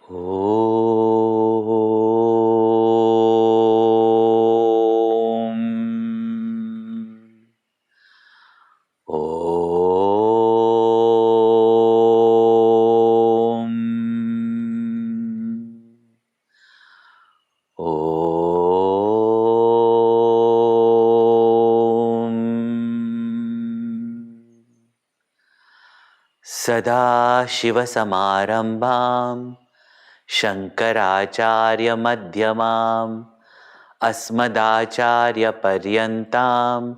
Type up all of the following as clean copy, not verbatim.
Sadashivasamarambham Shankaracharya Madhyamam Asmadacharya Paryantam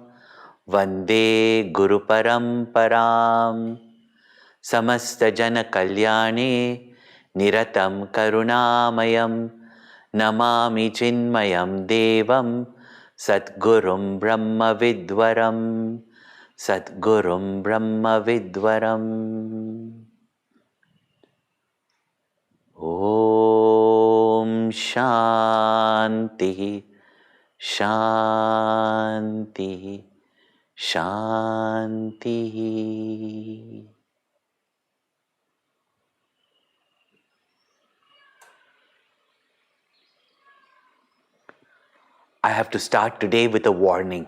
Vande Guru Paramparam Samasta Jana Kalyane Niratam Karunamayam Namami Chinmayam Devam Satgurum Brahma Vidwaram Satgurum Brahma Vidwaram. Om Shanti Shanti Shanti. I have to start today with a warning.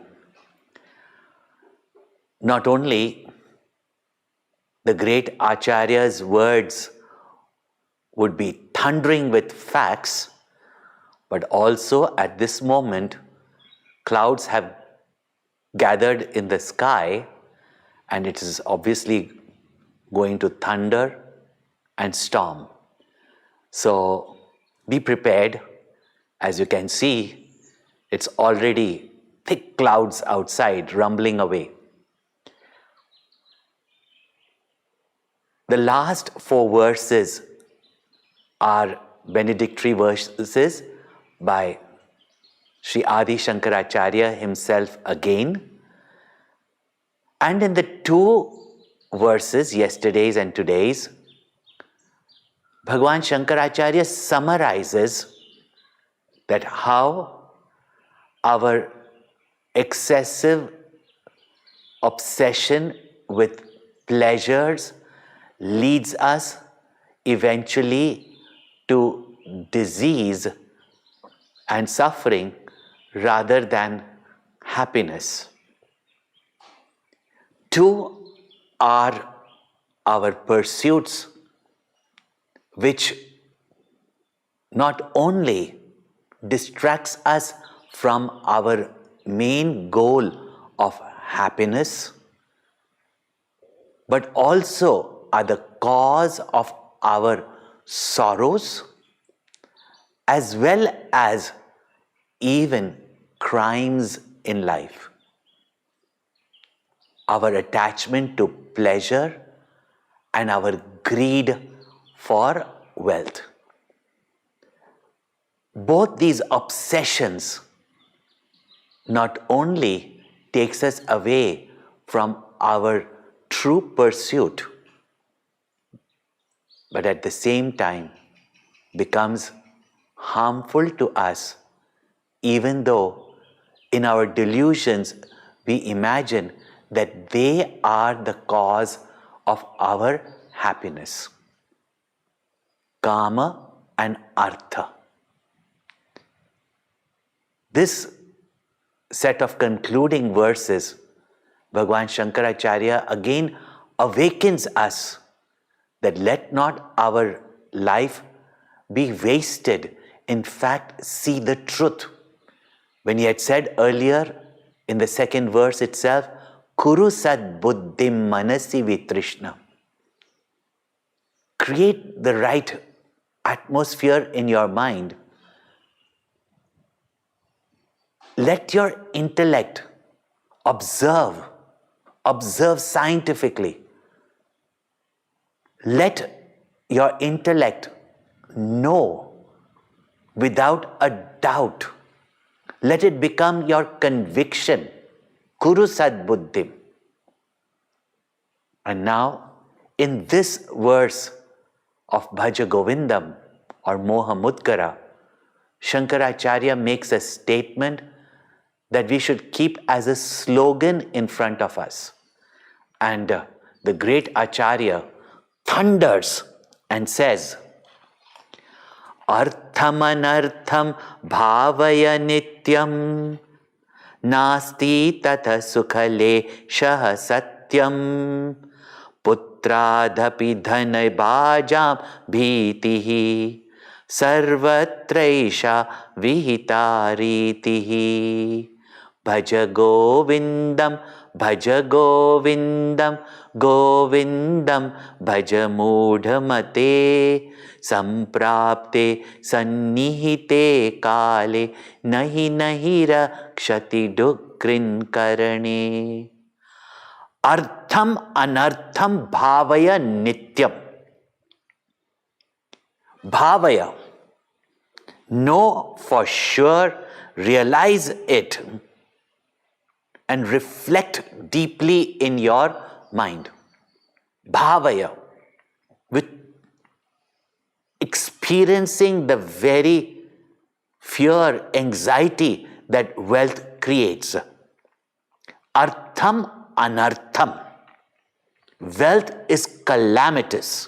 Not only the great Acharya's words would be thundering with facts, but also at this moment, clouds have gathered in the sky and it is obviously going to thunder and storm. So be prepared. As you can see, it's already thick clouds outside rumbling away. The last 4 verses are benedictory verses by Sri Adi Sankaracharya himself again. And in the 2 verses, yesterday's and today's, Bhagwan Shankaracharya summarizes that how our excessive obsession with pleasures leads us eventually to disease and suffering rather than happiness. 2 are our pursuits which not only distracts us from our main goal of happiness, but also are the cause of our sorrows as well as even crimes in life. Our attachment to pleasure and our greed for wealth. Both these obsessions not only takes us away from our true pursuit, but at the same time becomes harmful to us, even though in our delusions we imagine that they are the cause of our happiness. Kama and Artha. This set of concluding verses, Bhagwan Shankaracharya again awakens us that let not our life be wasted. In fact, see the truth. When he had said earlier in the 2nd verse itself, Kuru sad buddhim manasi vitrishna. Create the right atmosphere in your mind. Let your intellect observe scientifically. Let your intellect know without a doubt. Let it become your conviction. Kuru sad buddhim. And now, in this verse of Bhaja Govindam or Moha Mudgara, Shankaracharya makes a statement that we should keep as a slogan in front of us. And the great Acharya thunders and says, Artham anartham bhavaya nityam nasti tatha sukhale shah satyam putradhapi dhanai bhajam bhitihi sarvatraisha vihitaritihi Bhaja Govindam, Bhaja Govindam, Govindam, Bhaja Mudhamate, Samprapte, Sannihite Kale, Nahi Nahi Rakshati Dukrin Karane. Artham Anartham Bhavaya Nityam. Bhavaya. Know for sure, realize it, and reflect deeply in your mind. Bhavaya, with experiencing the very fear, anxiety that wealth creates. Artham anartham. Wealth is calamitous.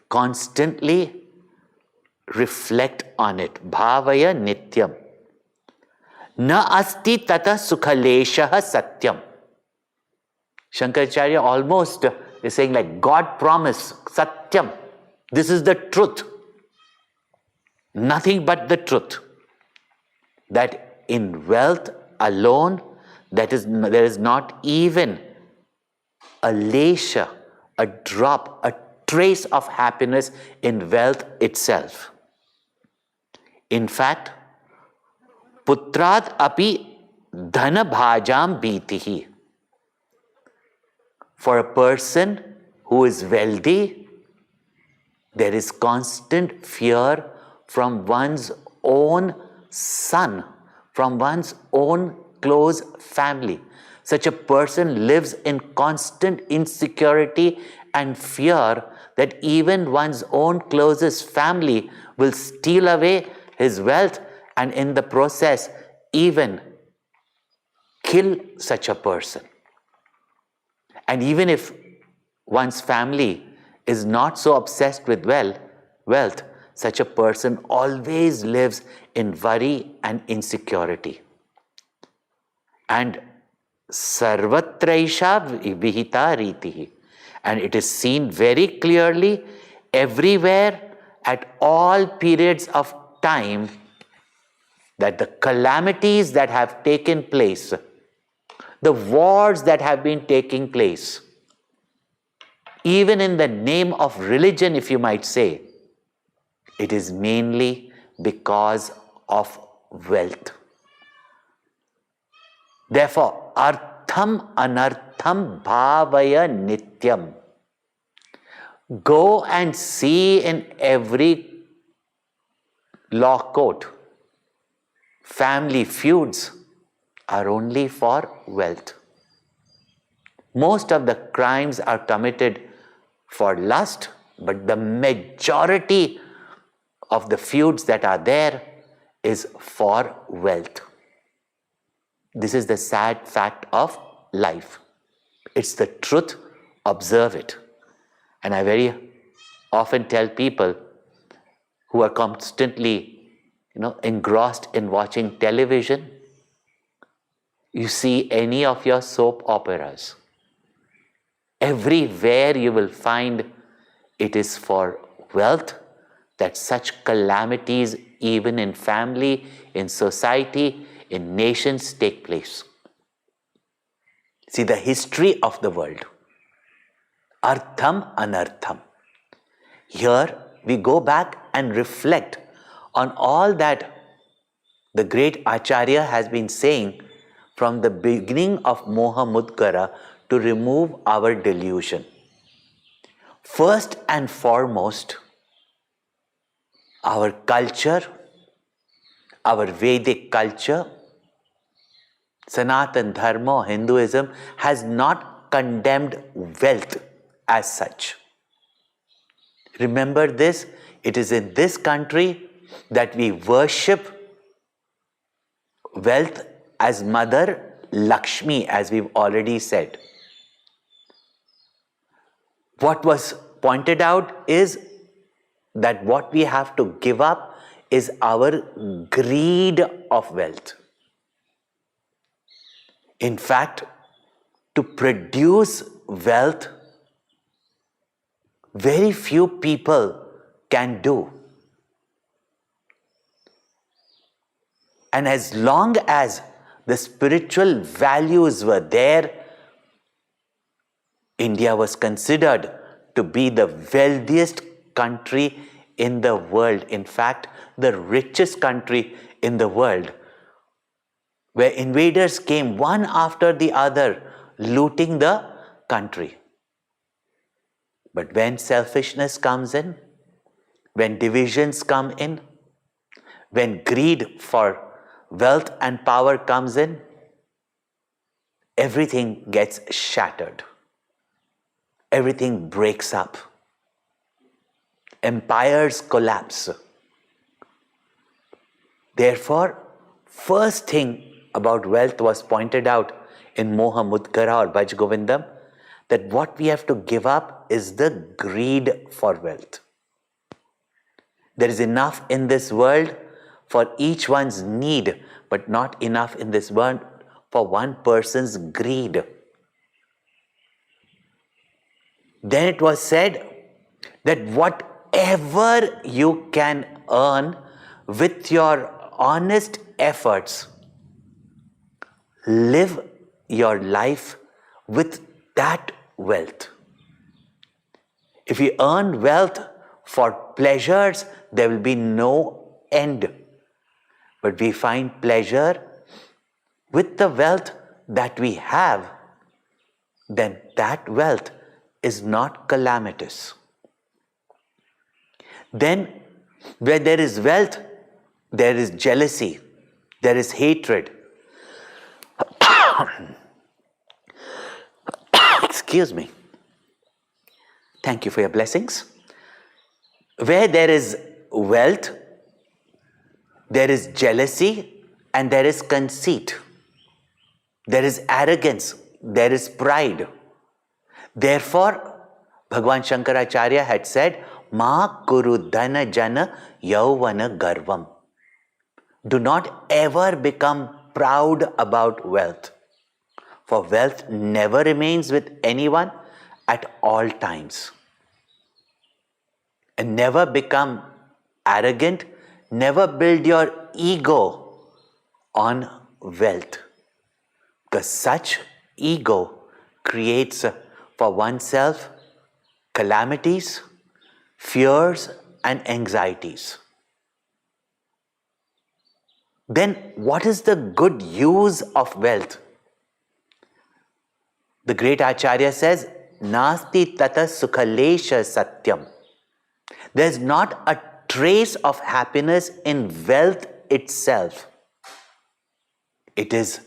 Constantly reflect on it. Bhavaya nityam. Na asti tata sukhaleshaha satyam. Shankaracharya almost is saying like God promised, satyam. This is the truth. Nothing but the truth. That in wealth alone, there is not even a lesha, a drop, a trace of happiness in wealth itself. In fact, putrad api dhana bhajam bhitihi. For a person who is wealthy, there is constant fear from one's own son, from one's own close family. Such a person lives in constant insecurity and fear that even one's own closest family will steal away his wealth and in the process even kill such a person. And even if one's family is not so obsessed with wealth, such a person always lives in worry and insecurity. And sarvatraisha vihita ritihi. And it is seen very clearly everywhere at all periods of time that the calamities that have taken place, the wars that have been taking place, even in the name of religion, if you might say, it is mainly because of wealth. Therefore, artham anartham bhavaya nityam. Go and see in every law court, family feuds are only for wealth. Most of the crimes are committed for lust, but the majority of the feuds that are there is for wealth. This is the sad fact of life. It's the truth, observe it. And I very often tell people who are constantly engrossed in watching television, you see any of your soap operas, everywhere you will find it is for wealth that such calamities, even in family, in society, in nations, take place. See the history of the world. Artham anartham. Here we go back and reflect on all that the great Acharya has been saying from the beginning of Moha Mudgara to remove our delusion. First and foremost, our culture, our Vedic culture, Sanatan Dharma, Hinduism has not condemned wealth as such. Remember this, it is in this country that we worship wealth as Mother Lakshmi, as we've already said. What was pointed out is that what we have to give up is our greed of wealth. In fact, to produce wealth, very few people can do. And as long as the spiritual values were there, India was considered to be the wealthiest country in the world. In fact, the richest country in the world, where invaders came one after the other, looting the country. But when selfishness comes in, when divisions come in, when greed for wealth and power comes in, everything gets shattered. Everything breaks up. Empires collapse. Therefore, first thing about wealth was pointed out in Moha Mudgara or Bhaja Govindam, that what we have to give up is the greed for wealth. There is enough in this world for each one's need, but not enough in this world for one person's greed. Then it was said that whatever you can earn with your honest efforts, live your life with that wealth. If you earn wealth for pleasures, there will be no end. But we find pleasure with the wealth that we have, then that wealth is not calamitous. Then, where there is wealth, there is jealousy, there is hatred. Excuse me. Thank you for your blessings. Where there is wealth, there is jealousy and there is conceit. There is arrogance, there is pride. Therefore, Bhagwan Shankaracharya had said, Ma kuru dhana jana yauvana garvam. Do not ever become proud about wealth. For wealth never remains with anyone at all times. And never become arrogant, never build your ego on wealth. Because such ego creates for oneself calamities, fears and anxieties. Then what is the good use of wealth? The great Acharya says, Nasti tata sukhalesha satyam. There is not a trace of happiness in wealth itself. It is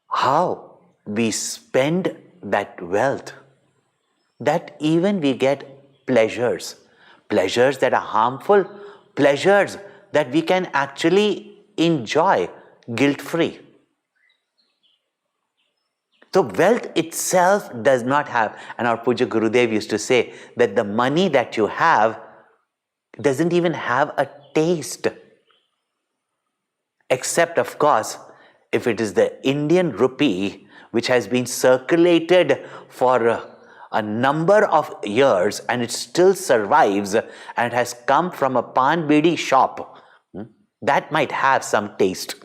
how we spend that wealth that even we get pleasures. Pleasures that are harmful, pleasures that we can actually enjoy guilt-free. So wealth itself does not have, and our Pujya Gurudev used to say that the money that you have doesn't even have a taste. Except, of course, if it is the Indian rupee, which has been circulated for a number of years and it still survives and has come from a pan bidi shop, that might have some taste.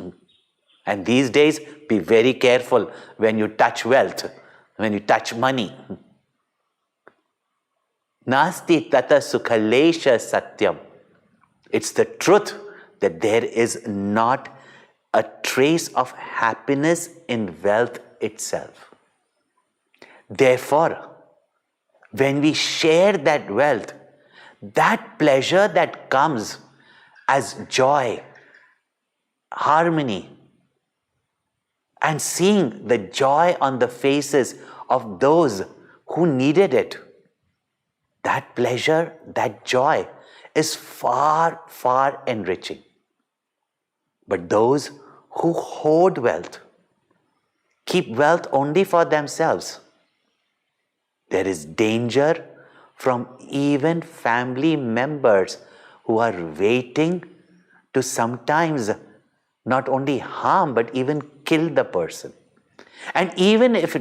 And these days, be very careful when you touch wealth, when you touch money. Nasti tata sukhalesha satyam. It's the truth that there is not a trace of happiness in wealth itself. Therefore, when we share that wealth, that pleasure that comes as joy, harmony, and seeing the joy on the faces of those who needed it, that pleasure, that joy is far, far enriching. But those who hoard wealth, keep wealth only for themselves, there is danger from even family members who are waiting to sometimes not only harm but even kill the person. And even if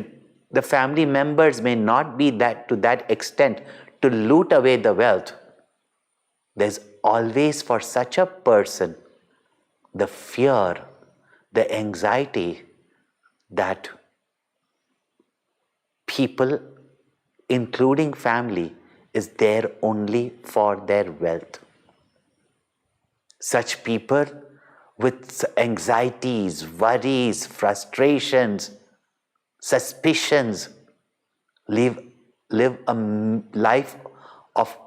the family members may not be to that extent to loot away the wealth, there's always for such a person the fear, the anxiety that people, including family, is there only for their wealth. Such people with anxieties, worries, frustrations, suspicions live a life of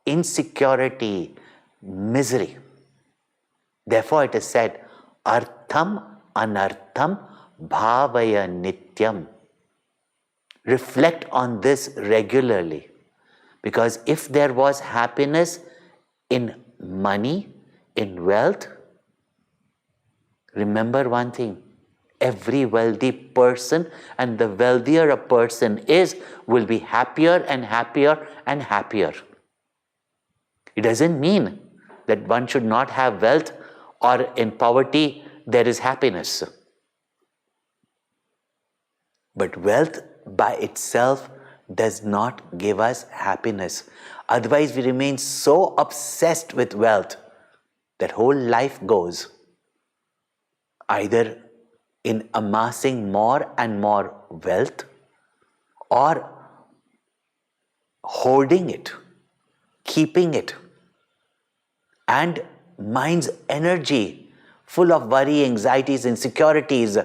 insecurity, misery. Therefore it is said, artham anartham bhavaya nityam. Reflect on this regularly, because if there was happiness in money, in wealth, remember one thing, every wealthy person, and the wealthier a person is, will be happier and happier and happier. It doesn't mean that one should not have wealth or in poverty there is happiness. But wealth by itself does not give us happiness. Otherwise we remain so obsessed with wealth that whole life goes either in amassing more and more wealth or hoarding it, keeping it, and mind's energy full of worry, anxieties, insecurities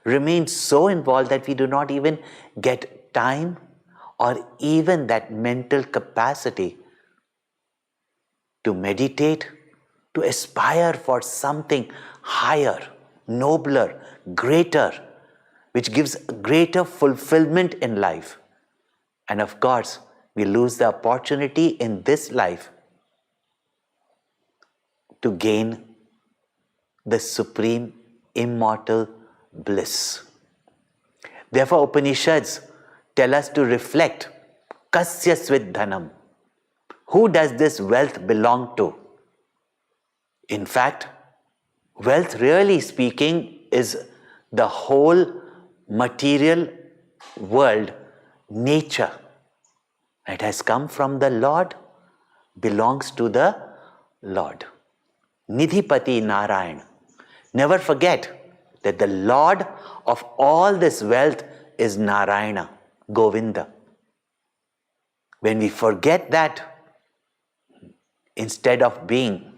remains so involved that we do not even get time or even that mental capacity to meditate, to aspire for something higher, nobler, greater, which gives greater fulfillment in life. And of course, we lose the opportunity in this life to gain the supreme immortal bliss. Therefore, Upanishads tell us to reflect, kasya svidhanam. Who does this wealth belong to? In fact, wealth, really speaking, is the whole material world, nature. It has come from the Lord, belongs to the Lord. Nidhipati Narayan. Never forget that the Lord of all this wealth is Narayana, Govinda. When we forget that, instead of being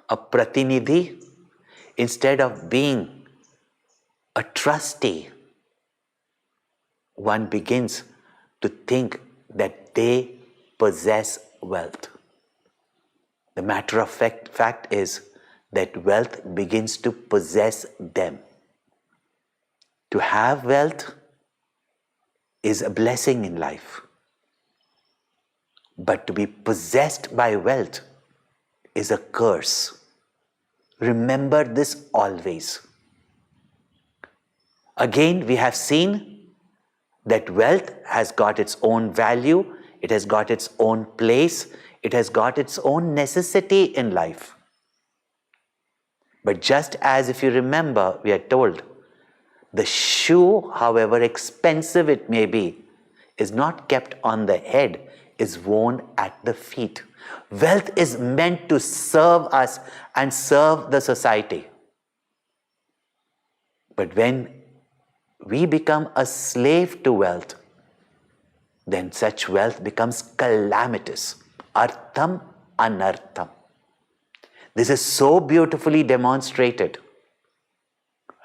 a pratinidhi, instead of being a trustee, one begins to think that they possess wealth. The matter of fact is that wealth begins to possess them. To have wealth is a blessing in life. But to be possessed by wealth is a curse. Remember this always. Again, we have seen that wealth has got its own value, it has got its own place, it has got its own necessity in life. But just as, if you remember, we are told, the shoe, however expensive it may be, is not kept on the head, is worn at the feet. Wealth is meant to serve us and serve the society. But when we become a slave to wealth, then such wealth becomes calamitous. Artham anartham. This is so beautifully demonstrated.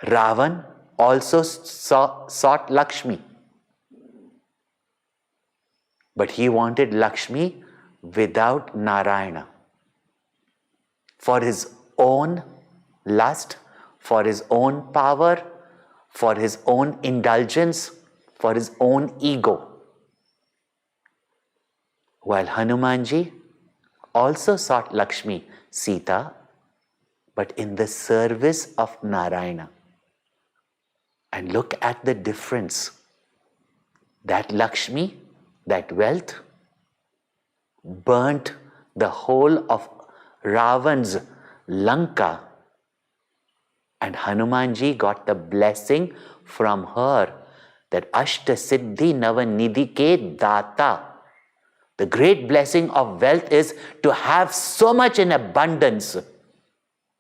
Ravan also sought Lakshmi. But he wanted Lakshmi without Narayana. For his own lust, for his own power, for his own indulgence, for his own ego. While Hanumanji also sought Lakshmi, Sita, but in the service of Narayana. And look at the difference. that Lakshmi, that wealth, burnt the whole of Ravan's Lanka, and Hanumanji got the blessing from her that Ashta Siddhi Navanidhi ke Data. The great blessing of wealth is to have so much in abundance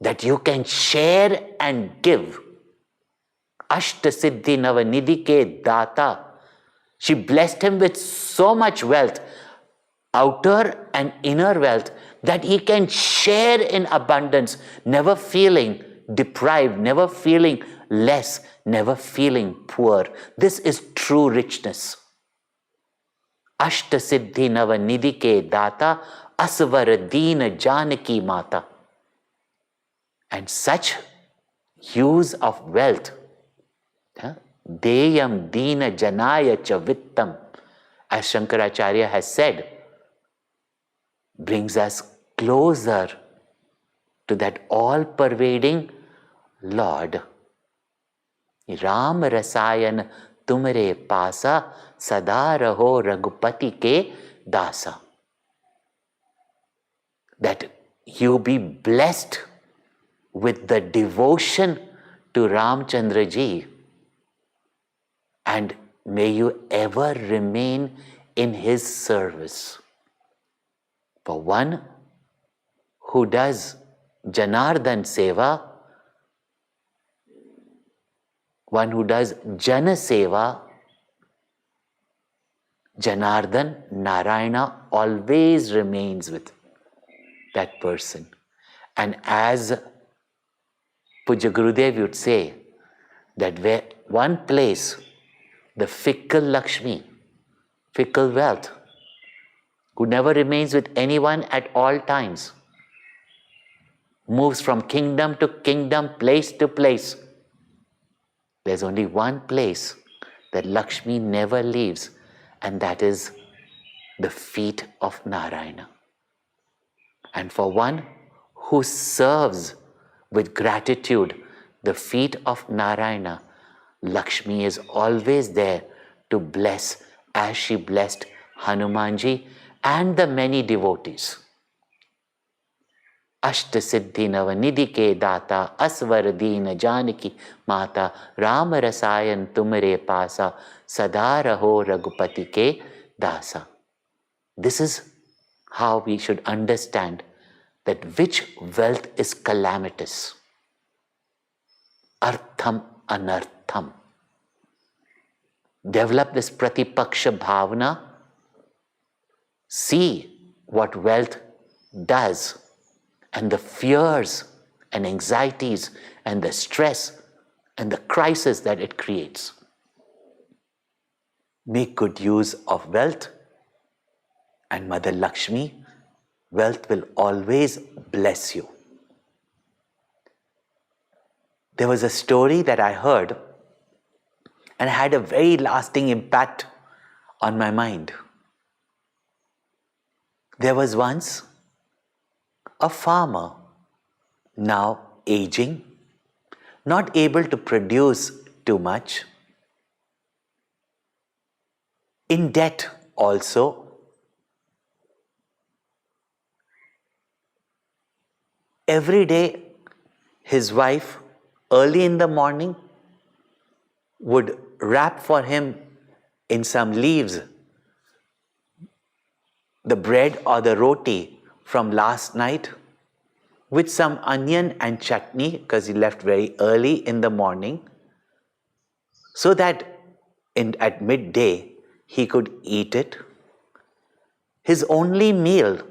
that you can share and give. Ashta Siddhi Navanidhi ke Data. She blessed him with so much wealth, outer and inner wealth, that he can share in abundance, never feeling deprived, never feeling less, never feeling poor. This is true richness. Ashta Siddhi Navanidhi ke Data, Asvar Deen Janaki Mata. And such use of wealth, Deyam Deena Janaya Chavittam, as Shankaracharya has said, brings us closer to that all-pervading Lord. Ram Rasayan Tumre Pasa Sada Raho Raghupati Ke Dasa. That you be blessed with the devotion to Ramchandra Ji, and may you ever remain in his service. For one who does Janardhan Seva, one who does Jana Seva, Janardhan, Narayana always remains with that person. And as Pujya Gurudev would say, that where one place, the fickle Lakshmi, fickle wealth, who never remains with anyone at all times, moves from kingdom to kingdom, place to place. There's only one place that Lakshmi never leaves, and that is the feet of Narayana. And for one who serves with gratitude the feet of Narayana, Lakshmi is always there to bless, as she blessed Hanumanji and the many devotees. Ashta Siddhi Navanidhi ke Data, Asvar Deena Janaki Mata, Ram Rasayan Tumre Pasa, Sada Raho Raghupati ke Dasa. This is how we should understand that which wealth is calamitous. Artham Anartham. Develop this Pratipaksha Bhavana. See what wealth does, and the fears and anxieties and the stress and the crisis that it creates. Make good use of wealth, and Mother Lakshmi, wealth will always bless you. There was a story that I heard and had a very lasting impact on my mind. There was once a farmer, now aging, not able to produce too much, in debt also. Every day, his wife, early in the morning, would wrap for him in some leaves the bread or the roti from last night with some onion and chutney, because he left very early in the morning, so that at midday he could eat it. His only meal,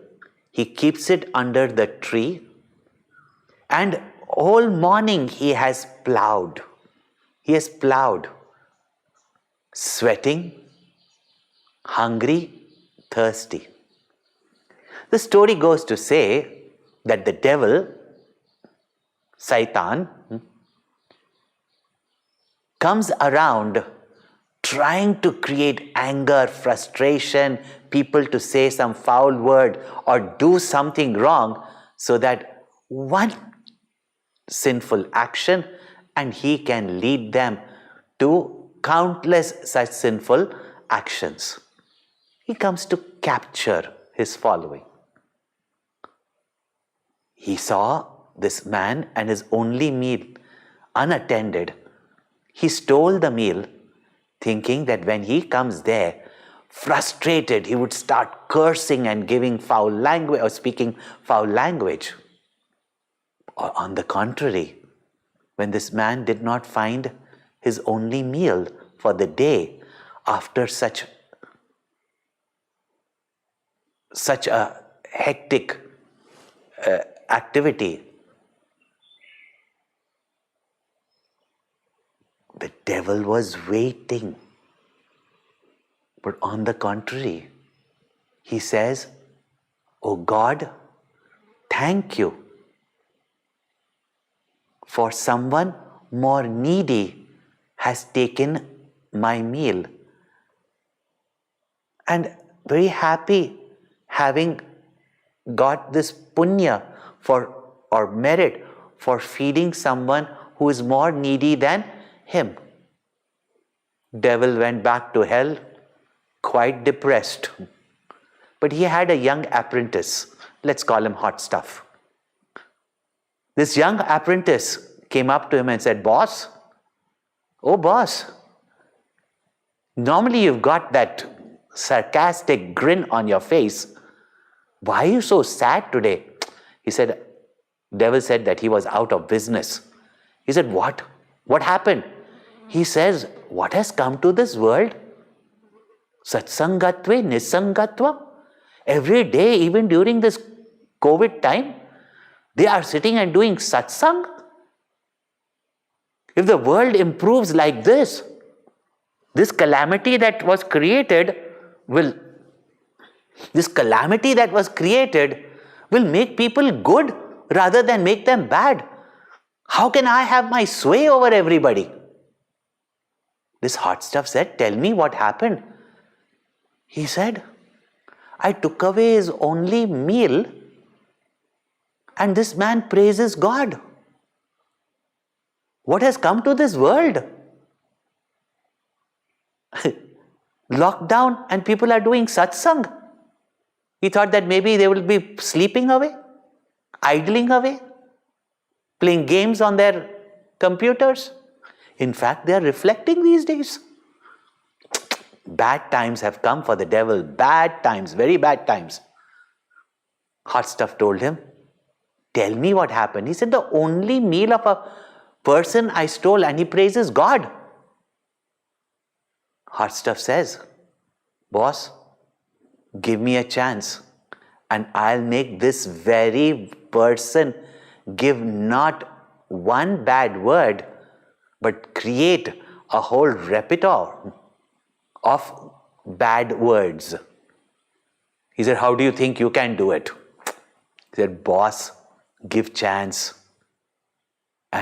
he keeps it under the tree, and all morning he has plowed. He has plowed, sweating, hungry, thirsty. The story goes to say that the devil, Satan, comes around trying to create anger, frustration, people to say some foul word or do something wrong, so that one sinful action and he can lead them to countless such sinful actions. He comes to capture his following. He saw this man and his only meal unattended. He stole the meal, thinking that when he comes there, frustrated, he would start cursing and giving foul language or speaking foul language. Or on the contrary, when this man did not find his only meal for the day after such a hectic activity, the devil was waiting. But on the contrary, he says, "Oh God, thank you for someone more needy has taken my meal." And very happy having got this punya or merit for feeding someone who is more needy than him. Devil went back to hell quite depressed. But he had a young apprentice. Let's call him Hot Stuff. This young apprentice came up to him and said, "Boss, oh boss, normally you've got that sarcastic grin on your face. Why are you so sad today?" He said, devil said that he was out of business. He said, "What? What happened?" He says, "What has come to this world? Satsangatve nisangatva. Every day, even during this COVID time, they are sitting and doing satsang. If the world improves like this calamity that was created will make people good rather than make them bad. How can I have my sway over everybody?" This Hot Stuff said, "Tell me what happened." He said, "I took away his only meal and this man praises God. What has come to this world? Lockdown and people are doing satsang." He thought that maybe they will be sleeping away, idling away, playing games on their computers. In fact, they are reflecting these days. Bad times have come for the devil. Bad times, very bad times. Hot Stuff told him, "Tell me what happened." He said, "The only meal of a person I stole and he praises God." Hot Stuff says, "Boss, give me a chance and I'll make this very person give not one bad word but create a whole repertoire of bad words." He said, "How do you think you can do it?" He said, "Boss, give chance."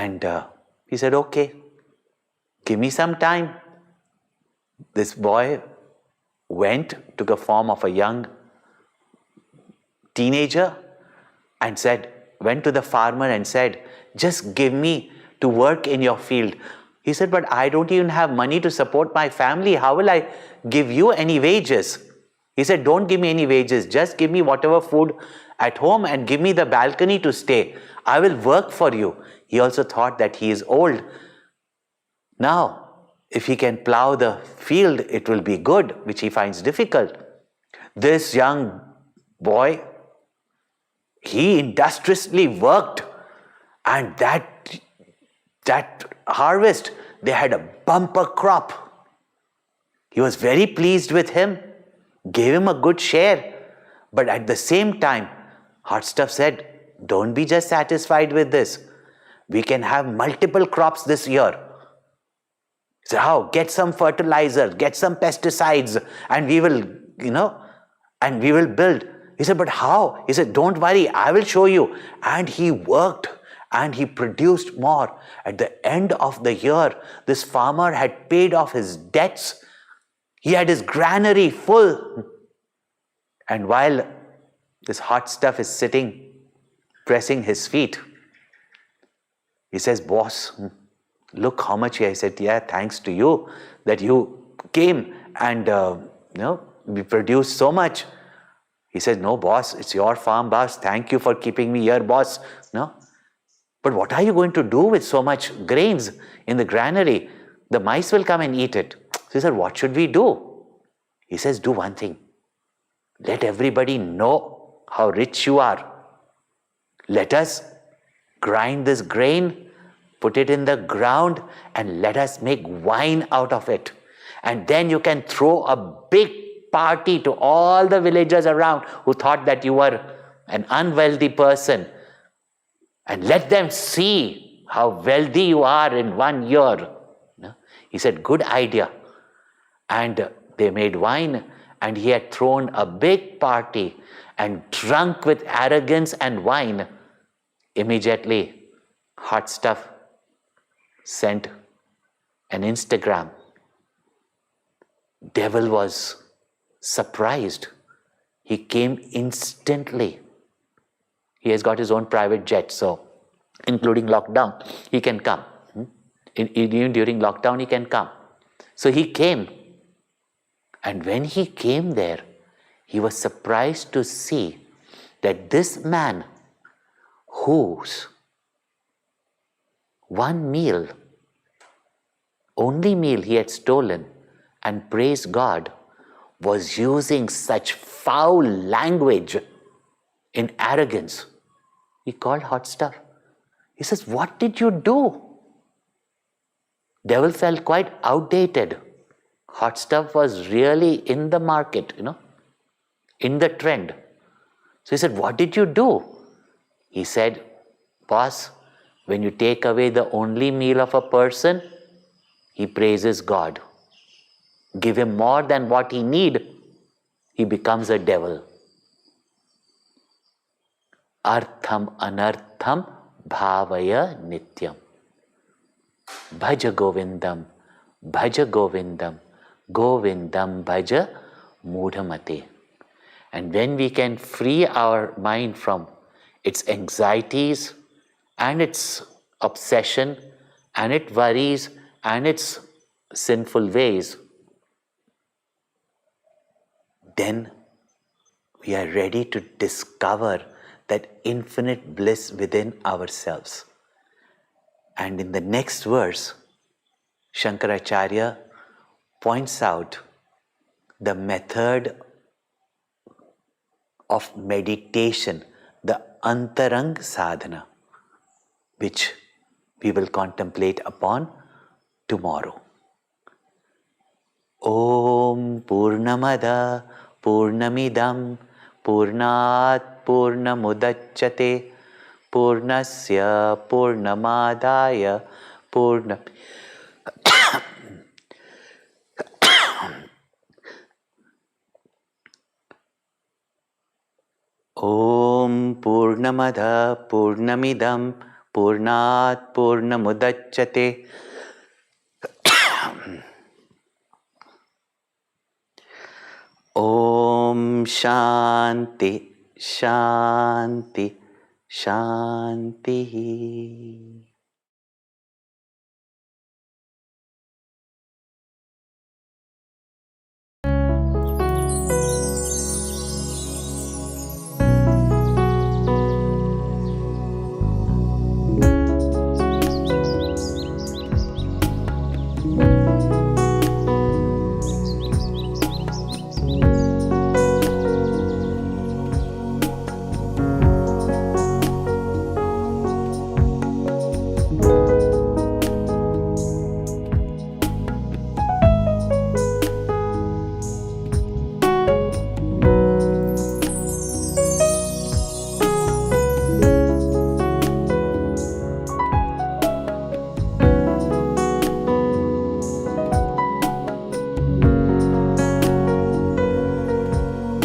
And he said, "Okay, give me some time." This boy took a form of a young teenager and went to the farmer and said, "Just give me to work in your field." He said, "But I don't even have money to support my family. How will I give you any wages?" He said, "Don't give me any wages. Just give me whatever food at home and give me the balcony to stay. I will work for you." He also thought that he is old. Now, if he can plow the field, it will be good, which he finds difficult. This young boy, he industriously worked, and that harvest, they had a bumper crop. He was very pleased with him, gave him a good share, but at the same time, Hot Stuff said, "Don't be just satisfied with this. We can have multiple crops this year." He said, "How? Get some fertilizer, get some pesticides, and we will, and we will build." He said, "But how?" He said, "Don't worry, I will show you." And he worked and he produced more. At the end of the year, this farmer had paid off his debts. He had his granary full. And while this Hot Stuff is sitting, pressing his feet, he says, "Boss, look how much here." I said, "Yeah, thanks to you that you came and we produce so much. He says, no boss, it's your farm, boss. Thank you for keeping me here, boss. No. But what are you going to do with so much grains in the granary? The mice will come and eat it. So he said, what should we do? He says, do one thing. Let everybody know how rich you are. Let us grind this grain, put it in the ground, and let us make wine out of it. And then you can throw a big party to all the villagers around who thought that you were an unwealthy person. And let them see how wealthy you are in 1 year. He said, good idea. And they made wine, and he had thrown a big party and drunk with arrogance and wine. Immediately, Hot Stuff sent an Instagram. Devil was surprised. He came instantly. He has got his own private jet, so including lockdown, he can come. Even during lockdown, he can come. So he came. And when he came there, he was surprised to see that this man, whose one meal, only meal he had stolen and praised God, was using such foul language in arrogance. He called Hot Stuff. He says, what did you do? Devil felt quite outdated. Hot Stuff was really in the market, in the trend. So he said, what did you do? He said, boss, when you take away the only meal of a person, he praises God. Give him more than what he needs, he becomes a devil. Artham anartham bhavaya nityam. Bhaja Govindam, Bhaja Govindam, Govindam Bhaja Mudhamate. And when we can free our mind from its anxieties and its obsession and its worries and its sinful ways, then we are ready to discover that infinite bliss within ourselves. And in the next verse, Shankaracharya points out the method of meditation, the antarang sadhana, which we will contemplate upon tomorrow. Om Purnamada Purnamidam Purnat Purnamudachyate Purnasya Purnamadaya Purna. Om Purnamada Purnamidam Purnat Purnamudachyate Om Shanti Shanti Shanti.